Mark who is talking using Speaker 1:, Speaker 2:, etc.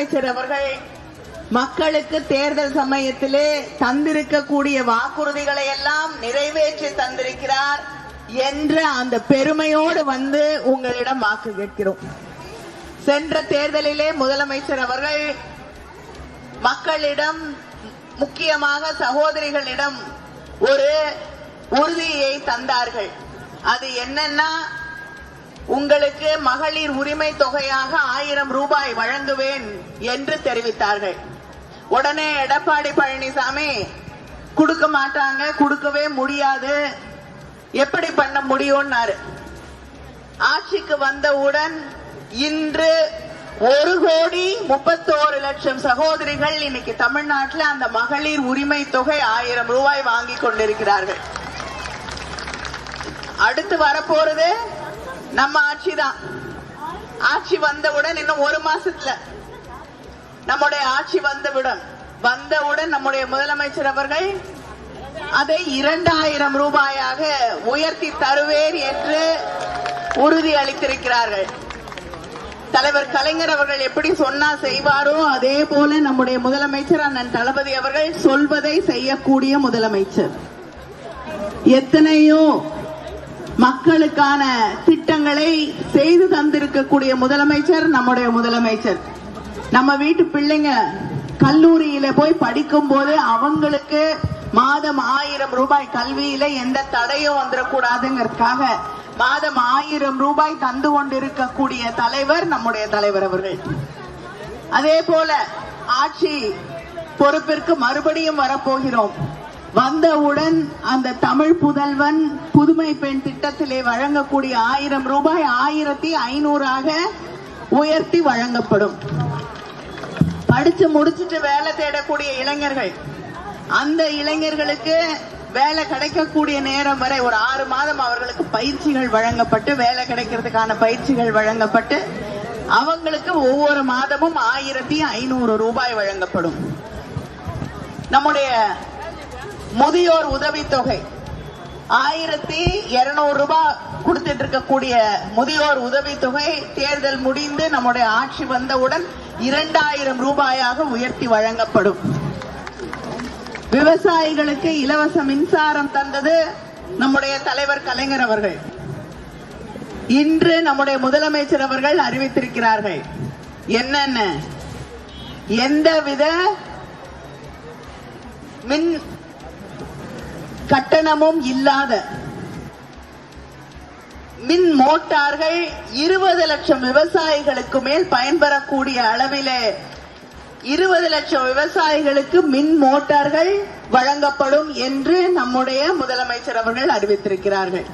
Speaker 1: முதலமைச்சர் அவர்கள் மக்களுக்கு தேர்தல் சமயத்திலே தந்திருக்கக்கூடிய வாக்குறுதிகளை எல்லாம் நிறைவேற்றி தந்திருக்கிறார் என்ற அந்த பெருமையோடு வந்து உங்களிடம் வாக்கு கேட்கிறோம். சென்ற தேர்தலிலே முதலமைச்சர் அவர்கள் மக்களிடம், முக்கியமாக சகோதரிகளிடம் ஒரு உறுதியை தந்தார்கள். அது என்னன்னா, உங்களுக்கு மகளிர் உரிமை தொகையாக 1000 ரூபாய் வழங்குவேன் என்று தெரிவித்தார்கள். உடனே எடப்பாடி பழனிசாமி கொடுக்க மாட்டாங்க, கொடுக்கவே முடியாது, எப்படி பண்ண முடியும்னாரு. ஆட்சிக்கு வந்தவுடன் இன்று 1,31,00,000 சகோதரிகள் இன்னைக்கு தமிழ்நாட்டில் அந்த மகளிர் உரிமை தொகை 1000 ரூபாய் வாங்கி கொண்டிருக்கிறார்கள். அடுத்து வரப்போறது நம்ம ஆட்சி தான். ஆட்சி வந்தவுடன் இன்னும் 1 மாசத்துல நம்முடைய ஆட்சி வந்தவுடன் நம்முடைய முதலமைச்சர் அவர்கள் அதை 2000 ரூபாயாக உயர்த்தி தருவேன் என்று உறுதி அளித்திருக்கிறார்கள். தலைவர் கலைஞர் அவர்கள் எப்படி சொன்னா செய்வாரோ அதே போல நம்முடைய முதலமைச்சர் அண்ணன் தளபதி அவர்கள் சொல்வதை செய்யக்கூடிய முதலமைச்சர். எத்தனையோ மக்களுக்கான திட்டங்களை செய்து தந்திருக்கக்கூடிய முதலமைச்சர் நம்முடைய முதலமைச்சர். நம்ம வீட்டு பிள்ளைங்க கல்லூரியில போய் படிக்கும் போது அவங்களுக்கு மாதம் 1000 ரூபாய், கல்வியில எந்த தடையும் வந்துடக்கூடாதுங்கிறதுக்காக மாதம் 1000 ரூபாய் தந்து கொண்டிருக்கக்கூடிய தலைவர் நம்முடைய தலைவர் அவர்கள். அதே போல ஆட்சி பொறுப்பிற்கு மறுபடியும் வரப்போகிறோம். வந்தவுடன் அந்த தமிழ் புதல்வன் புதுமை பெண் திட்டத்திலே வழங்கக்கூடிய 1000 ரூபாய் 1500 உயர்த்தி வழங்கப்படும். படிச்சு முடிச்சுட்டு வேலை தேடக்கூடிய இளைஞர்கள், அந்த இளைஞர்களுக்கு வேலை கிடைக்கக்கூடிய நேரம் வரை ஒரு 6 மாதம் அவர்களுக்கு பயிற்சிகள் வழங்கப்பட்டு, வேலை கிடைக்கிறதுக்கான பயிற்சிகள் வழங்கப்பட்டு, அவங்களுக்கு ஒவ்வொரு மாதமும் 1500 ரூபாய் வழங்கப்படும். நம்முடைய முதியோர் உதவித்தொகை 1200 ரூபாய் கொடுத்துட்டு இருக்கக்கூடிய முதியோர் உதவித்தொகை தேர்தல் முடிந்து நம்முடைய ஆட்சி வந்தவுடன் 2000 ரூபாயாக உயர்த்தி வழங்கப்படும். விவசாயிகளுக்கு இலவச மின்சாரம் தந்தது நம்முடைய தலைவர் கலைஞர் அவர்கள். இன்று நம்முடைய முதலமைச்சர் அவர்கள் அறிவித்திருக்கிறார்கள். என்னென்ன, எந்தவித மின் கட்டணமும் இல்லாத மின் மோட்டார்கள் 20 லட்சம் விவசாயிகளுக்கு மேல் பயன்பெறக்கூடிய அளவிலே 20 லட்சம் விவசாயிகளுக்கு மின் மோட்டார்கள் வழங்கப்படும் என்று நம்முடைய முதலமைச்சர் அவர்கள் அறிவித்திருக்கிறார்கள்.